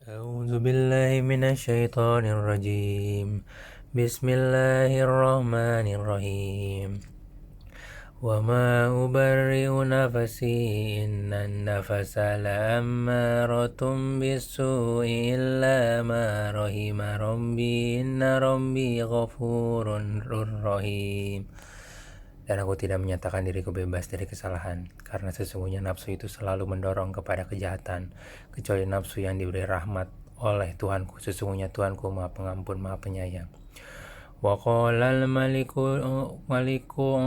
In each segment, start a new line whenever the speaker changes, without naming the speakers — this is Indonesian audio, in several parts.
أعوذ بالله من الشيطان الرجيم. بسم الله الرحمن الرحيم. وما أبرئ نفسي إن النفس لأمارة بالسوء إلا ما رحم ربي إن ربي غفور رحيم. Dan aku tidak menyatakan diriku bebas dari kesalahan, karena sesungguhnya nafsu itu selalu mendorong kepada kejahatan, kecuali nafsu yang diberi rahmat oleh Tuhanku. Sesungguhnya Tuhanku Maha Pengampun, Maha Penyayang. Wa qala al-maliku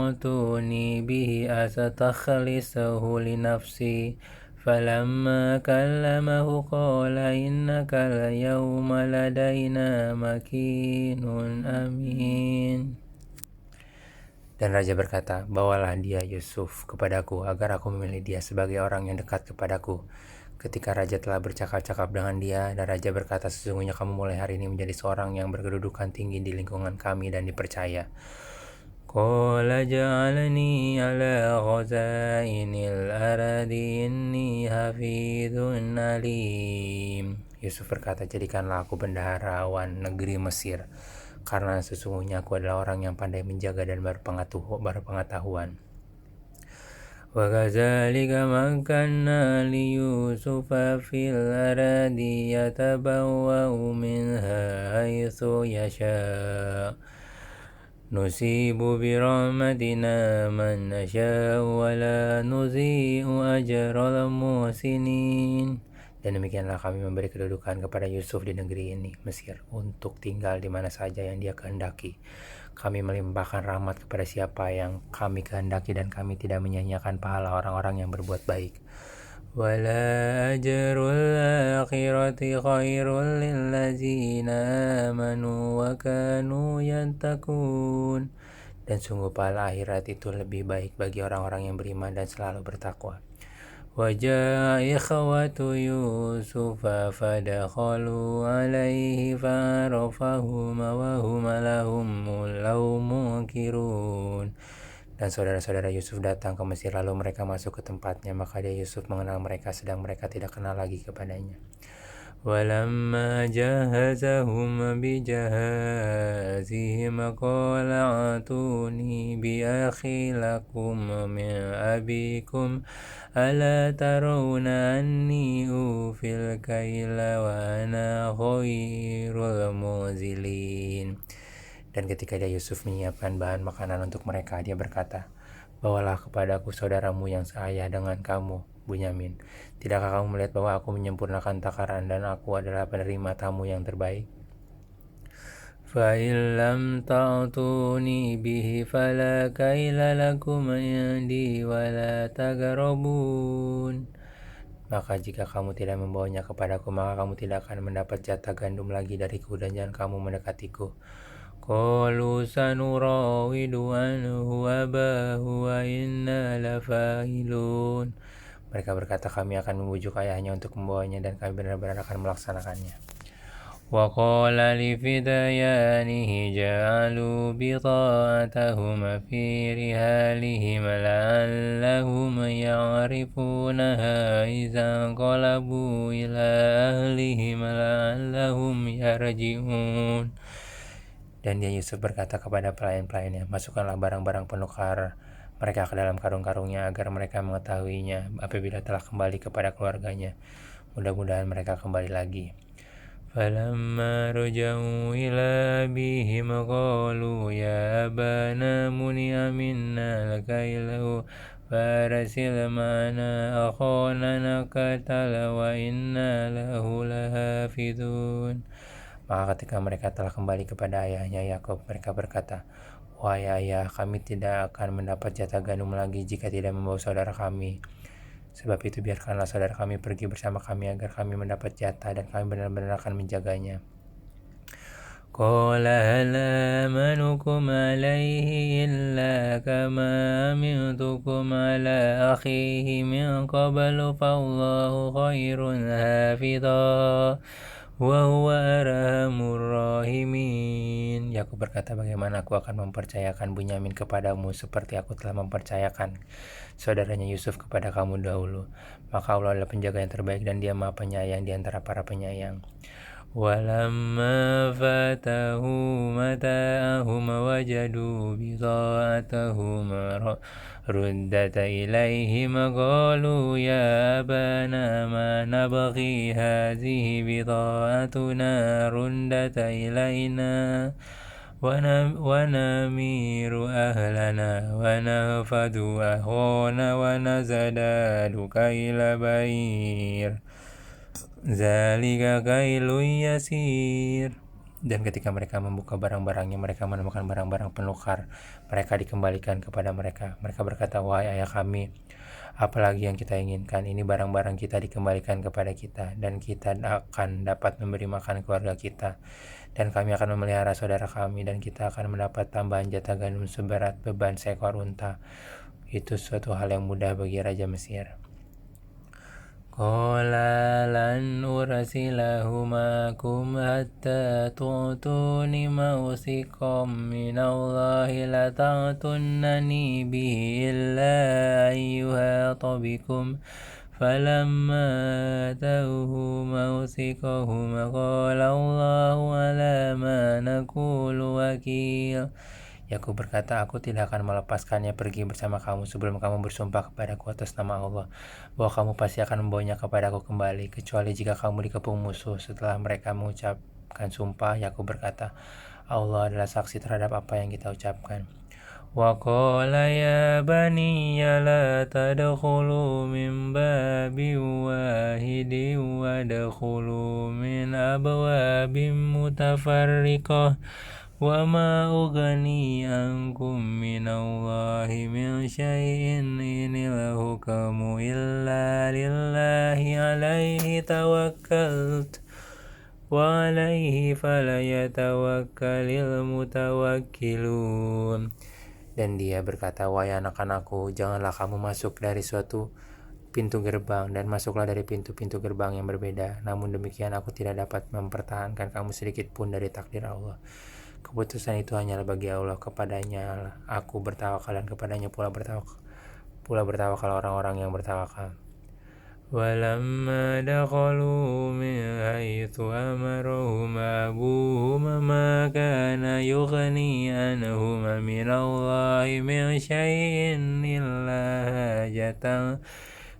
utuni bihi astakhlisahu li nafsi falamma kallamahu qala innaka al-yawma ladaina makinun amin. Dan raja berkata, bawalah dia Yusuf kepadaku agar aku memilih dia sebagai orang yang dekat kepadaku. Ketika raja telah bercakap-cakap dengan dia, dan raja berkata, sesungguhnya kamu mulai hari ini menjadi seorang yang berkedudukan tinggi di lingkungan kami dan dipercaya. Qala ja'alni ala ghazainil aradi inni hafidhun alim. Yusuf berkata, jadikanlah aku bendaharawan negeri Mesir, karena sesungguhnya aku adalah orang yang pandai menjaga dan berpengetahuan. Wa kadzalika makkanna li Yusufa fil ardi yatabawwa'u minha haitsu yasha' nusibu bi rahmatina man nasha'u wa la nuzi'u ajral muhsinin. Dan demikianlah kami memberi kedudukan kepada Yusuf di negeri ini, Mesir, untuk tinggal di mana saja yang dia kehendaki. Kami melimpahkan rahmat kepada siapa yang kami kehendaki, dan kami tidak menyia-nyiakan pahala orang-orang yang berbuat baik. Wala ajrul akhirati khairul lillazina amanu wa kanu yattaqun. Dan sungguh pahala akhirat itu lebih baik bagi orang-orang yang beriman dan selalu bertakwa. Wajah ikhwatu Yusuf fadakhalu alaihi fa'arafahuma wa huma lahum munkirun. Dan saudara-saudara Yusuf datang ke Mesir, lalu mereka masuk ke tempatnya, maka dia Yusuf mengenal mereka sedang mereka tidak kenal lagi kepadanya. Walamma jahazahum bijahazihim qala atuni bi akhi lakum min abikum ala tarawna anni ufil kaila wa ana khairul muzilin. Dan ketika dia Yusuf menyiapkan bahan makanan untuk mereka, dia berkata, bawalah kepadaku saudaramu yang seayah dengan kamu, Bunyamin. Tidakkah kamu melihat bahwa aku menyempurnakan takaran dan aku adalah penerima tamu yang terbaik? فَإِنْ لَمْ تَعْطُونِي بِهِ فَلَا كَيْلَ لَكُمْ عِنْدِي وَلَا تَقْرَبُونَ. Maka jika kamu tidak membawanya kepadaku, maka kamu tidak akan mendapat jatah gandum lagi dariku, dan jangan kamu mendekatiku. Qalu sanurawidu anhu abahu wa inna lafa'ilun. Mereka berkata, kami akan membujuk ayahnya untuk membawanya, dan kami benar-benar akan melaksanakannya. Wa qala li fidayanihi ja'alu bita'atahum fi rihalihim la'allahum ya'rifunaha idza qalabu ila ahlihim la'allahum yarji'un. Dan dia Yusuf berkata kepada pelayan-pelayannya, masukkanlah barang-barang penukar mereka ke dalam karung-karungnya agar mereka mengetahuinya apabila telah kembali kepada keluarganya. Mudah-mudahan mereka kembali lagi. Falamma raja'u ila abihim qalu ya abana muni'a minna al-kailu farsil ma'ana akhana naqtal wa inna lahu lahafidun. Maka ketika mereka telah kembali kepada ayahnya Yakub, mereka berkata, wahai ayah, kami tidak akan mendapat jatah gandum lagi jika tidak membawa saudara kami. Sebab itu biarkanlah saudara kami pergi bersama kami agar kami mendapat jatah, dan kami benar-benar akan menjaganya. Qala hal amanukum alaihi illa kama amintukum ala akhihi min qablu fallahu khairun hafidha wa huwa arhamur rahimin. Yakub berkata, bagaimana aku akan mempercayakan Bunyamin kepadamu seperti aku telah mempercayakan saudaranya Yusuf kepada kamu dahulu. Maka Allah adalah penjaga yang terbaik dan Dia Maha Penyayang di antara para penyayang. Walamma fatahu mata'ahum wajadu bida'atahum ruddat ilaihim qalu ya abana ma nabghi hadhihi bida'atuna ruddat ilaina ونمير أهلنا ونهفد أخونا ونزداد كيل بعير Zalika kailun yasir. Dan ketika mereka membuka barang-barangnya, mereka menemukan barang-barang penukar. Mereka dikembalikan kepada mereka. Mereka berkata, wahai ayah kami, apalagi yang kita inginkan? Ini barang-barang kita dikembalikan kepada kita, dan kita akan dapat memberi makan keluarga kita. Dan kami akan memelihara saudara kami, dan kita akan mendapat tambahan jatah gandum seberat beban seekor unta. Itu suatu hal yang mudah bagi Raja Mesir. Qala lan ursilahu ma'akum hatta tu'tuni mawsiqam minallahi la ta'tunnani bihi illa ayyuhata bikum falamma atawhu mawsiqahum qala Allahu ala ma naqulu wakil. Yakub berkata, aku tidak akan melepaskannya pergi bersama kamu sebelum kamu bersumpah kepadaku atas nama Allah bahwa kamu pasti akan membawanya kepadaku kembali, kecuali jika kamu dikepung musuh. Setelah mereka mengucapkan sumpah, Yakub berkata, Allah adalah saksi terhadap apa yang kita ucapkan. Wa qala ya bani la tadkhulu min babin wahidin wa dakhulu min abwabin mutafarriqah wa ma ughni ankum minallahi min syai'in inil hukmu illa lillahi alaihi tawakkaltu wa alaihi falyatawakkalul mutawakkilun. Dan dia berkata, wahai anak-anakku, janganlah kamu masuk dari suatu pintu gerbang dan masuklah dari pintu-pintu gerbang yang berbeda. Namun demikian aku tidak dapat mempertahankan kamu sedikit pun dari takdir Allah. Keputusan itu hanyalah bagi Allah, kepadanya aku bertawakal dan kepadanya pula bertawakal orang-orang yang bertawakal. Walamma dakhalu min haitsu amarahum abuhum ma kana yughni anhum minallahi min syai'in illa hajatan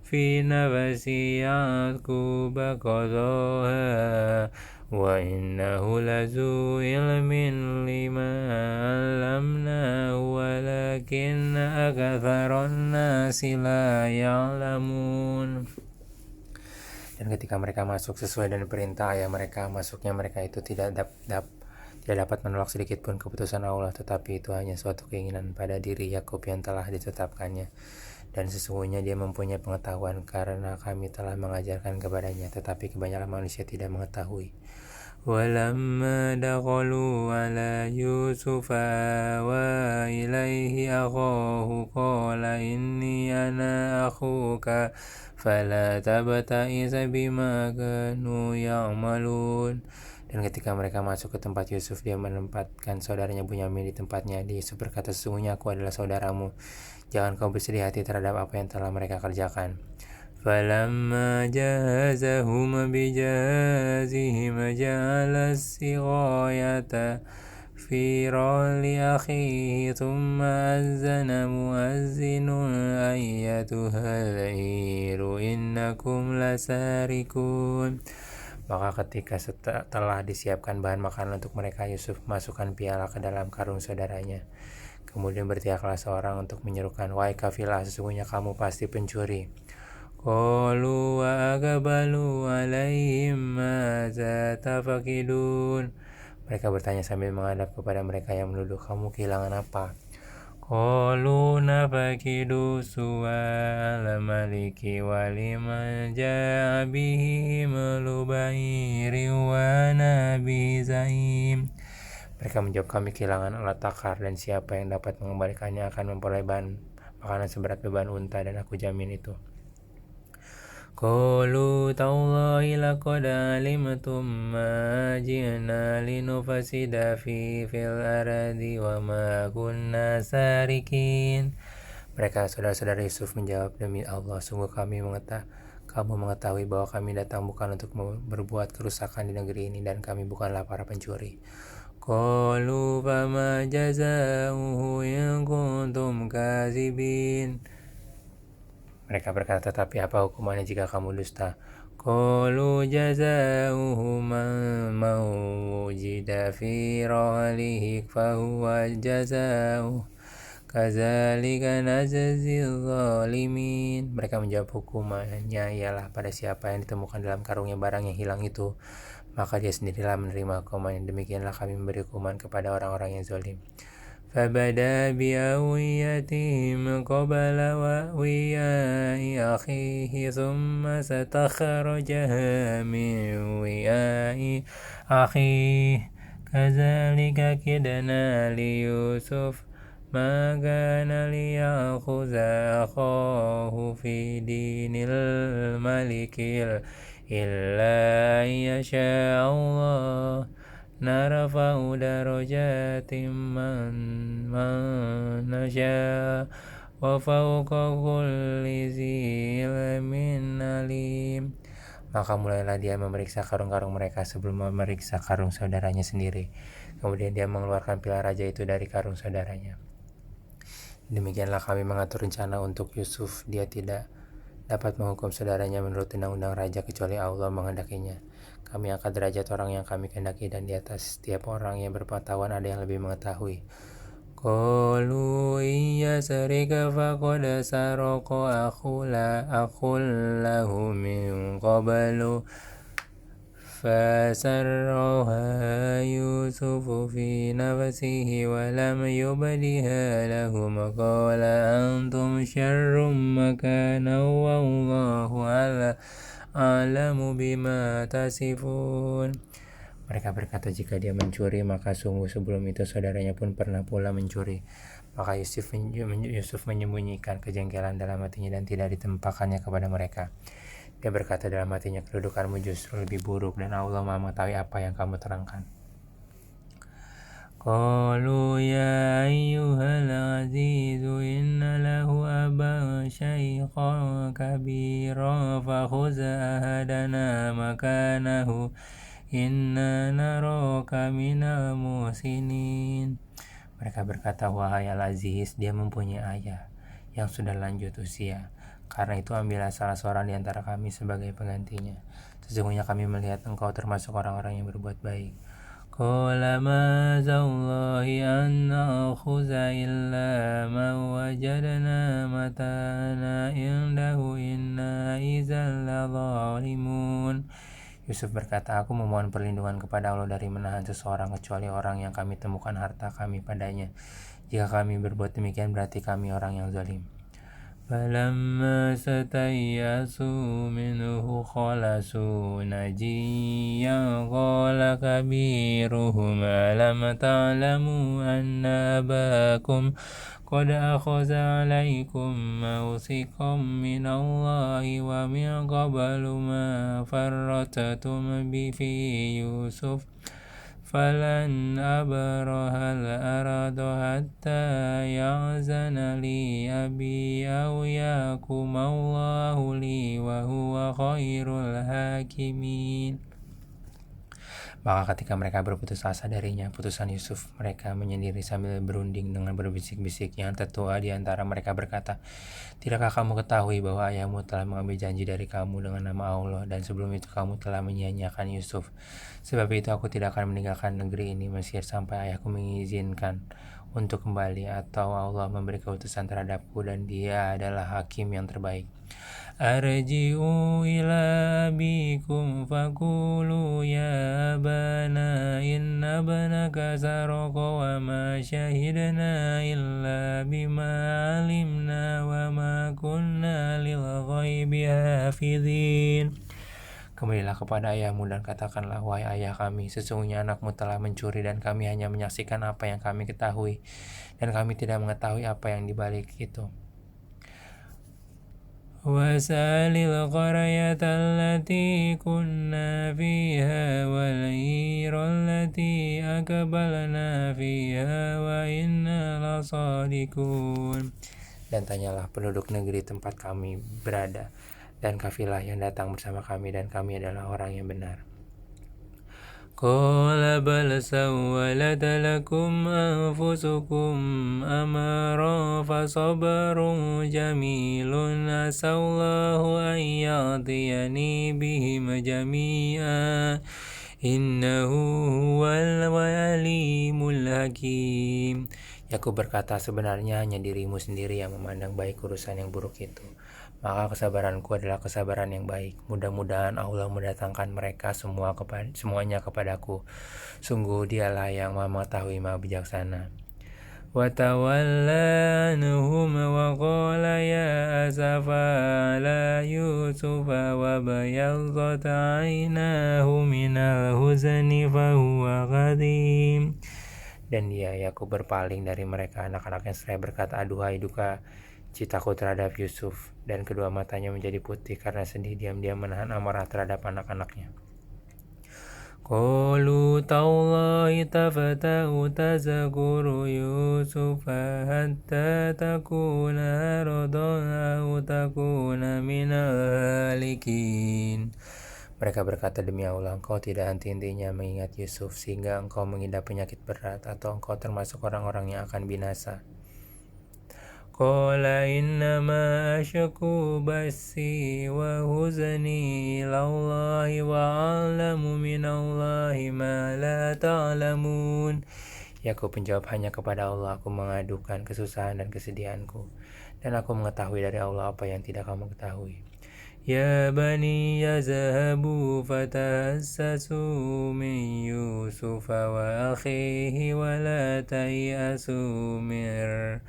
fi nafsi Ya'qub qadaha wa innahu lazu ilmin lima 'allamnahu walakinna aktsaran nasi la ya'lamun. Dan ketika mereka masuk sesuai dengan perintah ayah mereka, masuknya mereka itu tidak dapat menolak sedikit pun keputusan Allah, tetapi itu hanya suatu keinginan pada diri Yakub yang telah ditetapkannya. Dan sesungguhnya dia mempunyai pengetahuan karena kami telah mengajarkan kepadanya, tetapi kebanyakan manusia tidak mengetahui. Walamma dakhalu ala Yusufa wa ilaihi akhahu qala inni ana akhuka fala tabta'is bima kanu ya'malun. Dan ketika mereka masuk ke tempat Yusuf, dia menempatkan saudaranya Bunyamin di tempatnya. Yusuf berkata, sesungguhnya aku adalah saudaramu, jangan kau bersedih hati terhadap apa yang telah mereka kerjakan. Falamma jahazahum bijahazihim ja'ala as-sighayata fi rahli akhihi thumma azzana muazzinun ayyatuhal iru innakum lasarikun. Maka ketika setelah disiapkan bahan makanan untuk mereka, Yusuf masukkan piala ke dalam karung saudaranya. Kemudian berteriaklah seorang untuk menyerukan, wahai kafilah, sesungguhnya kamu pasti pencuri. Qalu wa aqbalu alaihim madza tafaqidun. Mereka bertanya sambil menghadap kepada mereka yang menuduh, kamu kehilangan apa? Qalu nafaqidu su'al maliki wa liman ja'a bihi malubairin wa nabi zaim. Mereka menjawab, kami kehilangan alat takar, dan siapa yang dapat mengembalikannya akan memperoleh bahan makanan seberat beban unta, dan aku jamin itu. Qalu tallahi laqad alimtum ma ji'na linufsida fil ardi wa ma kunna sarikin. Mereka saudara-saudara Yusuf menjawab, demi Allah, sungguh kamu mengetahui bahwa kami datang bukan untuk berbuat kerusakan di negeri ini dan kami bukanlah para pencuri. Qalu fama jazauhu in kuntum kazibin. Mereka berkata, tetapi apa hukumannya jika kamu dusta? Qalu jazauhu man wujida fi rahlihi fahuwa jazauhu kadzalika najzil zalimin. Mereka menjawab, hukumannya ialah pada siapa yang ditemukan dalam karungnya barang yang hilang itu, maka dia sendirilah menerima hukuman. Demikianlah kami memberi hukuman kepada orang-orang yang zalim. فبدا بأوعيتهم قبل وعاء أخيه ثم استخرجها من وعاء أخيه كذلك كدنا ليوسف ما كان ليأخذ أخاه في دين الملك إلا أن يشاء الله نرفع درجات من نشاء وفوق كل ذي علم عليم. Maka mulailah dia memeriksa karung-karung mereka sebelum memeriksa karung saudaranya sendiri. Kemudian dia mengeluarkan piala raja itu dari karung saudaranya. Demikianlah kami mengatur rencana untuk Yusuf. Dia tidak dapat menghukum saudaranya menurut undang-undang raja kecuali Allah menghendakinya. Kami angkat derajat orang yang kami kehendaki, dan di atas setiap orang yang berpengetahuan ada yang lebih mengetahui. Qalu iya sarika faqad saraqa akhul lahu min qablu fasarraha Yusufu fi nafsihi wa lam yubdiha lahum qala antum syarrum makana wallahu a'lamu bima tasifun. Mereka berkata, jika dia mencuri, maka sungguh sebelum itu saudaranya pun pernah pula mencuri. Maka Yusuf menyembunyikan kejengkelan dalam hatinya dan tidak ditempakannya kepada mereka. Dia berkata dalam hatinya, kedudukanmu justru lebih buruk dan Allah Maha mengetahui apa yang kamu terangkan. Qalu ya ayyuhal azizu inna lahu aban shaykhan kabira fakhuz ahadana makanahu inna naraka minal muhsinin. Mereka berkata, wahai Al-Aziz, dia mempunyai ayah yang sudah lanjut usia. Karena itu ambillah salah seorang di antara kami sebagai penggantinya. Sesungguhnya kami melihat engkau termasuk orang-orang yang berbuat baik. Qala ma'azallahi an na'khudha illa ma wajadna matana indahu inna idzal zalimun. Yusuf berkata, aku memohon perlindungan kepada Allah dari menahan seseorang kecuali orang yang kami temukan harta kami padanya. Jika kami berbuat demikian berarti kami orang yang zalim. Falamma satayyasu minhu khalasu najiyan qala kabiruhum alam ta'lamu anna abakum qad akhadha alaykum mawthiqan min Allahi wa min qablu ma farrattum fi Yusuf falan abrahal arada hatta ya'zana li abi aw yakum Allahu li wa huwa khairul hakimin. Maka ketika mereka berputus asa darinya putusan Yusuf, mereka menyendiri sambil berunding dengan berbisik-bisik. Yang tertua di antara mereka berkata, tidakkah kamu ketahui bahwa ayahmu telah mengambil janji dari kamu dengan nama Allah, dan sebelum itu kamu telah menyia-nyiakan Yusuf. Sebab itu aku tidak akan meninggalkan negeri ini Mesir sampai ayahku mengizinkan untuk kembali, atau Allah memberi keputusan terhadapku dan dia adalah hakim yang terbaik. Arji'u ila abikum faqulu ya abana inna banaka sarqa wa ma syahidna illa bima alimna wa ma kunna lil ghaibi hafidhin. Kembalilah kepada ayahmu dan katakanlah, wahai ayah kami, sesungguhnya anakmu telah mencuri dan kami hanya menyaksikan apa yang kami ketahui, dan kami tidak mengetahui apa yang dibalik itu. واسأل القرية التي كنا فيها والعير التي أقبلنا فيها وإنا لصادقون. Dan tanyalah penduduk negeri tempat kami berada dan kafilah yang datang bersama kami, dan kami adalah orang yang benar. Qala bal sawwalat lakum anfusukum amara fasabrun jamilun asallahu an ya'tiyani bihim jami'a innahu huwal alimul hakim. Yakub berkata, sebenarnya hanya dirimu sendiri yang memandang baik urusan yang buruk itu. Maka kesabaranku adalah kesabaran yang baik. Mudah-mudahan Allah mendatangkan mereka semuanya kepadaku. Sungguh dialah yang maha mengetahui, maha bijaksana. Watawalla anhum wa qala ya asafa ala yusufa wa bayadhat aynahu minal huzni fahuwa qadim. Dan dia Yakub berpaling dari mereka, anak-anaknya seraya berkata, aduhai duka citaku terhadap Yusuf, dan kedua matanya menjadi putih karena sedih. Diam-diam menahan amarah terhadap anak-anaknya. Qalu tallahi tafta'u tazkuru Yusufa hatta takuna haradan aw takuna minal halikin. Mereka berkata, demi Allah, engkau tidak henti-hentinya mengingat Yusuf sehingga engkau mengidap penyakit berat, atau engkau termasuk orang-orang yang akan binasa. Qala innama ashku basi wa huzni ilallahi wa a'lamu minallahi ma la ta'lamun. Yakub menjawab, hanya kepada Allah aku mengadukan kesusahan dan kesedihanku, dan aku mengetahui dari Allah apa yang tidak kamu ketahui. Ya bani yazhabu fatahassasu min Yusufa wa akhihi wa la tayasu mir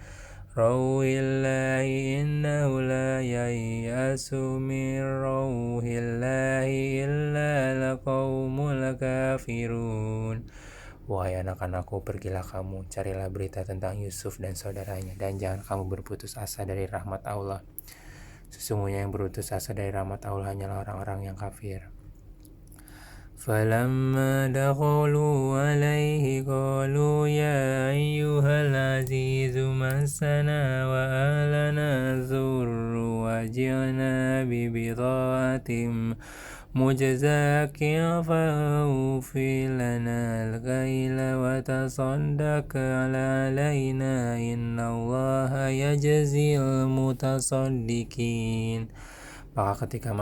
Rauhillahi innahu la yayasu min rauhillahi illa laqaumul kafirun. Wahai anak-anakku, pergilah kamu, carilah berita tentang Yusuf dan saudaranya, dan jangan kamu berputus asa dari rahmat Allah. Sesungguhnya yang berputus asa dari rahmat Allah hanyalah orang-orang yang kafir. فَلَمَّا دَخَلُوا عَلَيْهِ قَالُوا يَا أَيُّهَا الْعَزِيزُ مَسَّنَا وَأَهْلَنَا الضُّرُّ وَجِئْنَا بِبِضَاعَةٍ مُزْجَاةٍ فَأَوْفِ لَنَا الْكَيْلَ وَتَصَدَّقْ عَلَيْنَا إِنَّ اللَّهَ يَجْزِي الْمُتَصَدِّقِينَ. Maka ketika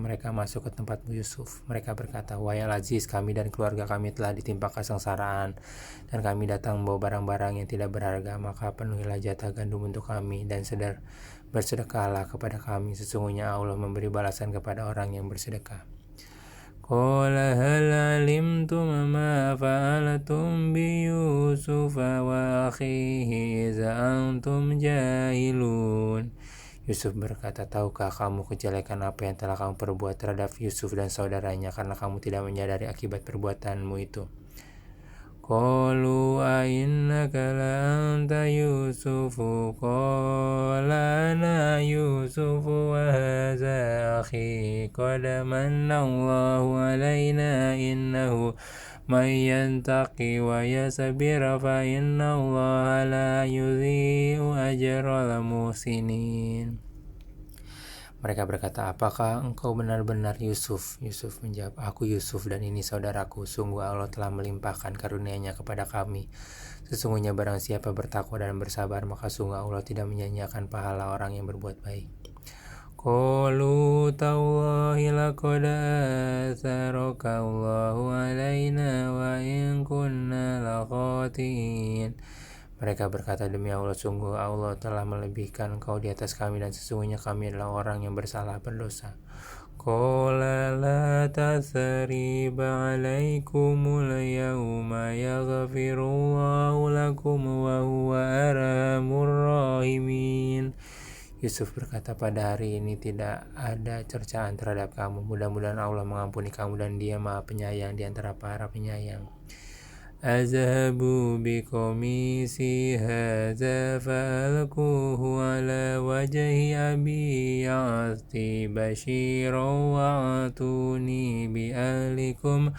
mereka masuk ke tempat Yusuf, mereka berkata, wahai Al-Aziz, kami dan keluarga kami telah ditimpa kesengsaraan, dan kami datang membawa barang-barang yang tidak berharga, maka penuhilah jatah gandum untuk kami, dan bersedekahlah kepada kami, sesungguhnya Allah memberi balasan kepada orang yang bersedekah. Qala hal alimtum ma fa'altum bi Yusufa wa akhihi idza antum jahilun. Yusuf berkata, tahukah kamu kejelekan apa yang telah kamu perbuat terhadap Yusuf dan saudaranya karena kamu tidak menyadari akibat perbuatanmu itu? Qalu ainnaka la anta Yusufu qala ana Yusufu wa hadza akhi qad manna Allahu alaina innahu man yattaqi wa yasbir fa inna Allaha la yudhi'u ajral muhsinin. Mereka berkata, apakah engkau benar-benar Yusuf? Yusuf menjawab, aku Yusuf dan ini saudaraku. Sungguh Allah telah melimpahkan karunia-Nya kepada kami. Sesungguhnya barang siapa bertakwa dan bersabar, maka sungguh Allah tidak menyia-nyiakan pahala orang yang berbuat baik. Qalu tallahi laqad atharaka Allahu alaina wa in kunna laqatin. Mereka berkata, demi Allah, sungguh Allah telah melebihkan engkau di atas kami, dan sesungguhnya kami adalah orang yang bersalah berdosa. Qala la tathriba alaikumul yawma yaghfirullahu lakum wa huwa arhamur rahimin. Yusuf berkata, pada hari ini tidak ada cercaan terhadap kamu. Mudah-mudahan Allah mengampuni kamu, dan Dia Maha Penyayang di antara para penyayang. Azhabu biqamisi hadza fa'alquhu ala wajhi abi ya'ti basyiran wa'atuni bi ahlikum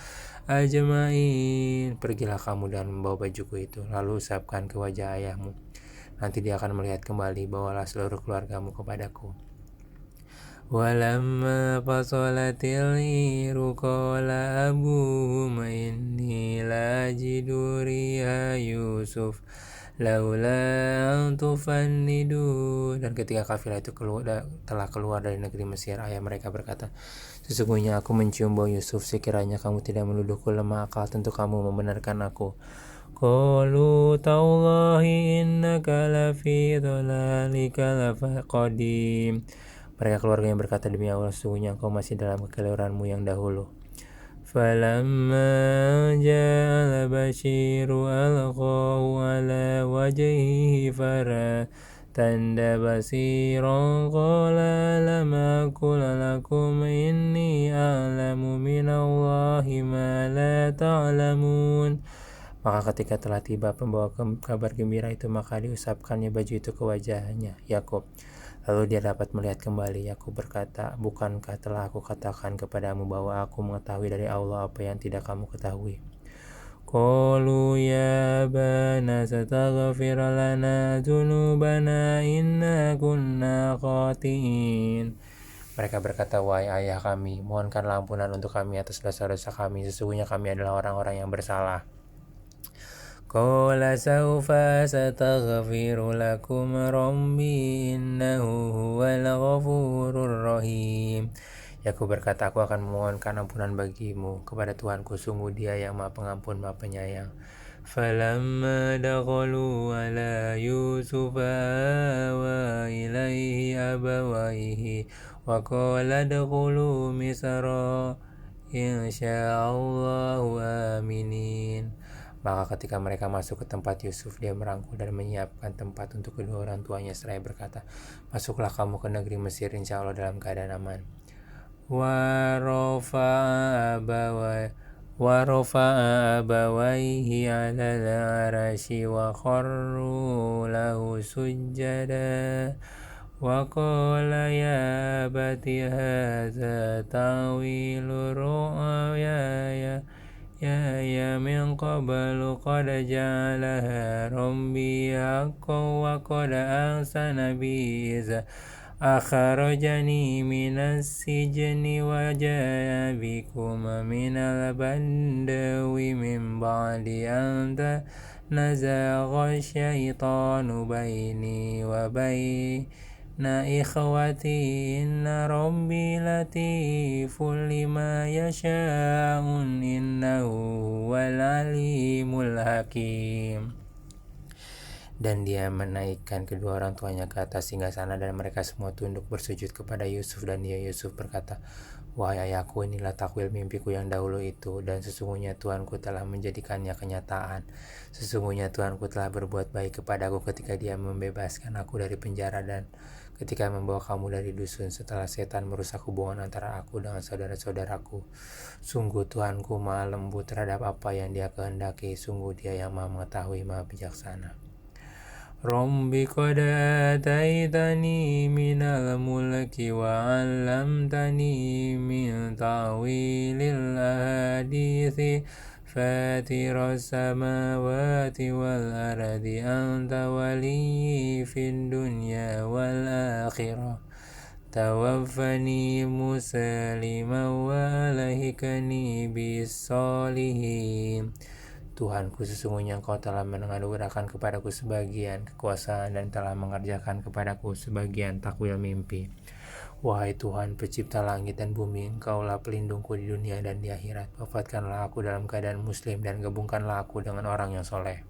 ajma'in. Pergilah kamu dan membawa bajuku itu, lalu usapkan ke wajah ayahmu. Nanti dia akan melihat kembali, bawalah seluruh keluargamu kepadaku. Walamma fasolatil iru qala abuhum inni la ajidu riha Yusuf laula an tufannidu. Dan ketika kafilah itu telah keluar dari negeri Mesir, ayah mereka berkata, sesungguhnya aku mencium bau Yusuf. Sekiranya kamu tidak menuduhku lemah akal, tentu kamu membenarkan aku. Qalu tallahi innaka lafi dhalalikal qadim. Mereka keluarganya berkata, demi Allah, sesungguhnya engkau masih dalam kekeliruanmu yang dahulu. Falamma ja'al basyiru alqahu ala wajhihi faratanda basiran qala lam aqul lakum inni a'lamu minallahi ma la ta'lamun. Maka ketika telah tiba pembawa kabar gembira itu, maka diusapkannya baju itu ke wajahnya Yakub. Lalu dia dapat melihat kembali. Yakub berkata, bukankah telah aku katakan kepadamu bahwa aku mengetahui dari Allah apa yang tidak kamu ketahui? Qalu ya bana sataghfir lana dzunubana inna kunna khati'in. Mereka berkata, wahai ayah kami, mohonkanlah ampunan untuk kami atas dosa-dosa kami, sesungguhnya kami adalah orang-orang yang bersalah. Qala sawfa astaghfiru lakum rabbi innahu huwal ghafurur rahim. Yakub berkata, aku akan memohonkan ampunan bagimu kepada Tuhanku, sungguh Dia yang Maha Pengampun, Maha Penyayang. Falamma dakhalu ala Yusufa awa ilaihi abawaihi wa qala adkhulu misra insyaallahu aminin. Maka ketika mereka masuk ke tempat Yusuf, dia merangkul dan menyiapkan tempat untuk kedua orang tuanya seraya berkata, masuklah kamu ke negeri Mesir insya Allah dalam keadaan aman. Wa rafa'a abawaihi 'alal 'arsyi wa kharru lahu sujjada wa qala ya abati hadza ta'wilu ru'ya ya min qablu qad ja'alaha rabbi haqqan wa qad ahsana bi idh akhrajani minas sijni wa ja'a bikum minal badawi min ba'di an nazagha syaitanu baini wa baina ikhwati inna rabbi latiful lima yasha'un innahu huwal alimul hakim. Dan dia menaikkan kedua orang tuanya ke atas singgasana dan mereka semua tunduk bersujud kepada Yusuf. Dan dia Yusuf berkata, wahai ayahku, inilah takwil mimpiku yang dahulu itu, dan sesungguhnya Tuhanku telah menjadikannya kenyataan. Sesungguhnya Tuhanku telah berbuat baik kepadaku ketika Dia membebaskan aku dari penjara dan ketika membawa kamu dari dusun setelah setan merusak hubungan antara aku dengan saudara-saudaraku. Sungguh Tuhanku maha lembut terhadap apa yang Dia kehendaki. Sungguh Dia yang maha mengetahui, maha bijaksana. Rabbi qad ataitani minal mulki wa 'allamtani min ta'wilil ahadithi fatiras samawati wal ardi anta waliyyi fid dunya wal akhirah tawaffani musliman wa alhikni bis solihin. Tuhanku, sesungguhnya Engkau telah menganugerahkan kepadaku sebagian kekuasaan dan telah mengerjakan kepadaku sebagian takwil mimpi. Wahai Tuhan, pencipta langit dan bumi, Engkaulah pelindungku di dunia dan di akhirat. Wafatkanlah aku dalam keadaan muslim dan gabungkanlah aku dengan orang yang soleh.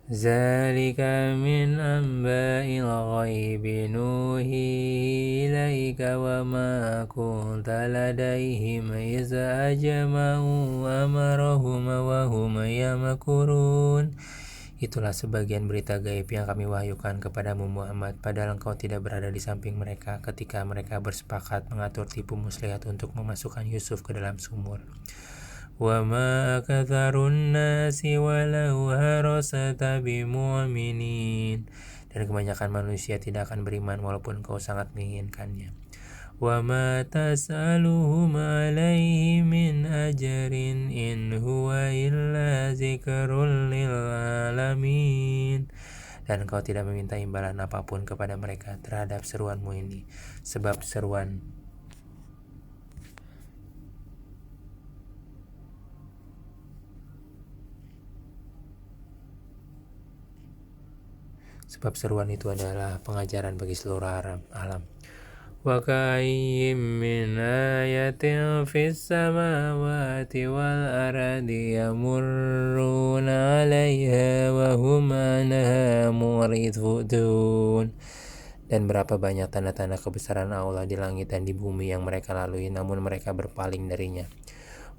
Zalika min amba'il ghaibi nuhi ilaika wa ma kunta ladaihim iz ajma'u amarahum wa hum yamkurun. Itulah sebagian berita gaib yang kami wahyukan kepadamu Muhammad, padahal engkau tidak berada di samping mereka ketika mereka bersepakat mengatur tipu muslihat untuk memasukkan Yusuf ke dalam sumur. وما أكثر الناس ولو حرصت بمؤمنين. Dan kebanyakan manusia tidak akan beriman walaupun kau sangat menginginkannya. وما تسألهم عليه من أجر إن هو إلا ذكر للعالمين. Dan kau tidak meminta imbalan apapun kepada mereka terhadap seruanmu ini, sebab seruan itu adalah pengajaran bagi seluruh alam. وَكَأَيِّن مِّنْ آيَةٍ فِي السَّمَاوَاتِ وَالْأَرْضِ يَمُرُّونَ عَلَيْهَا وَهُمْ عَنْهَا مُعْرِضُونَ. Dan berapa banyak tanda-tanda kebesaran Allah di langit dan di bumi yang mereka lalui, namun mereka berpaling darinya.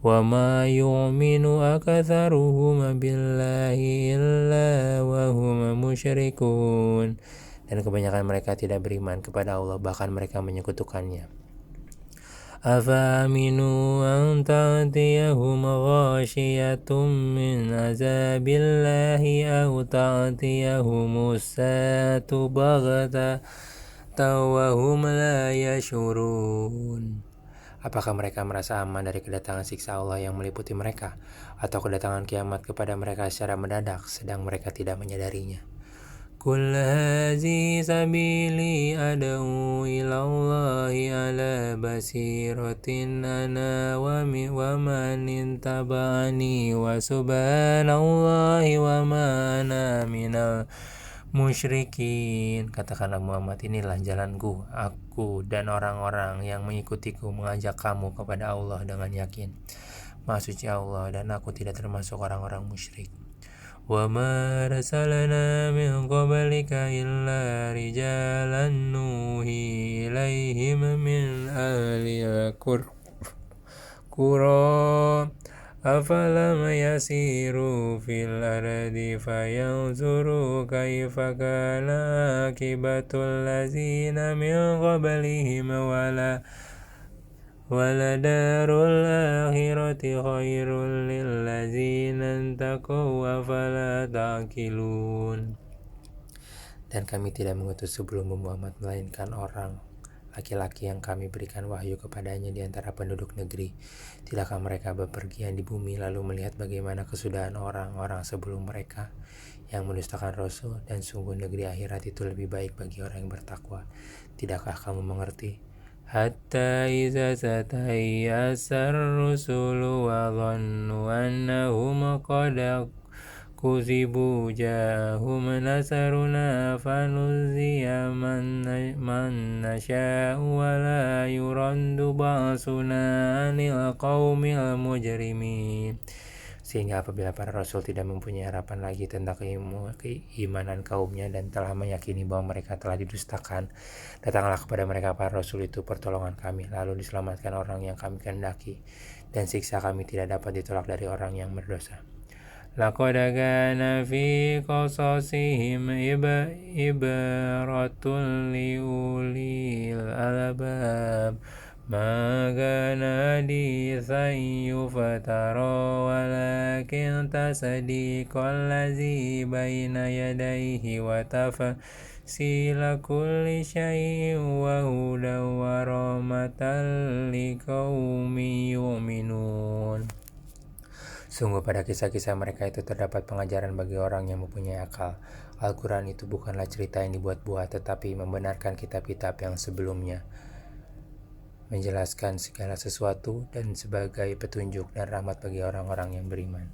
وَمَا يُؤْمِنُ أَكْثَرُهُمْ بِاللَّهِ إِلَّا وَهُمْ مُشْرِكُونَ. Dan kebanyakan mereka tidak beriman kepada Allah, bahkan mereka menyekutukannya. أَفَأَمِنُوا أَنْ تَأْتِيَهُمْ غَاشِيَةٌ مِّنْ عَذَابِ اللَّهِ أَوْ تَأْتِيَهُمُ السَّاعَةُ بَغْتَةً وَهُمْ لَا يَشْعُرُونَ. Apakah mereka merasa aman dari kedatangan siksa Allah yang meliputi mereka, atau kedatangan kiamat kepada mereka secara mendadak sedang mereka tidak menyadarinya? قُلْ هَٰذِهِ سَبِيلِي أَدْعُو إِلَى اللَّهِ عَلَىٰ بَصِيرَةٍ أَنَا وَمَنِ اتَّبَعَنِي وَسُبْحَانَ اللَّهِ وَمَا أَنَا مِنَ الْمُشْرِكِينَ. Katakanlah Muhammad, inilah jalanku, aku dan orang-orang yang mengikutiku mengajak kamu kepada Allah dengan yakin. Maha suci Allah, dan aku tidak termasuk orang-orang musyrik. وَمَا أَرْسَلْنَا مِنْ قَبْلِكَ إِلَّا رِجَالًا نُوحِي إِلَيْهِمْ مِنْ أَهْلِ الْقُرَىٰ أَفَلَمْ يَسِيرُوا فِي الْأَرْضِ فَيَنْظُرُوا كَيْفَ كَانَ عَاقِبَةُ الَّذِينَ مِنْ قَبْلِهِمْ وَلَدَارُ الْآخِرَةِ خَيْرٌ لِلَّذِينَ اتَّقَوْا أَفَلَا تَعْقِلُونَ. Dan kami tidak mengutus sebelum Muhammad melainkan orang laki-laki yang kami berikan wahyu kepadanya di antara penduduk negeri. Tidakkah mereka bepergian di bumi lalu melihat bagaimana kesudahan orang-orang sebelum mereka yang mendustakan Rasul, dan sungguh negeri akhirat itu lebih baik bagi orang yang bertakwa. Tidakkah kamu mengerti? Hatta iza satayasa ar-rusulu wa dhannu annahum qad kuzibu jahum nasaruna fanuzziya man nasha'u wa la yurandu ba'suna anil qawmil mujrimin. Sehingga apabila para rasul tidak mempunyai harapan lagi tentang keimanan kaumnya dan telah meyakini bahwa mereka telah didustakan, datanglah kepada mereka para rasul itu pertolongan kami, lalu diselamatkan orang yang kami kehendaki, dan siksa kami tidak dapat ditolak dari orang yang berdosa. Laqad kana fi qasasihim ibratun liulil albab ma kana hadithan yuftara walakin tasdiqal ladzi baina yadayhi wa tafsila kulli syai'in wa hudan wa rahmatan liqaumin yu'minun. Sungguh pada kisah-kisah mereka itu terdapat pengajaran bagi orang yang mempunyai akal. Al-Quran itu bukanlah cerita yang dibuat-buat, tetapi membenarkan kitab-kitab yang sebelumnya, menjelaskan segala sesuatu dan sebagai petunjuk dan rahmat bagi orang-orang yang beriman.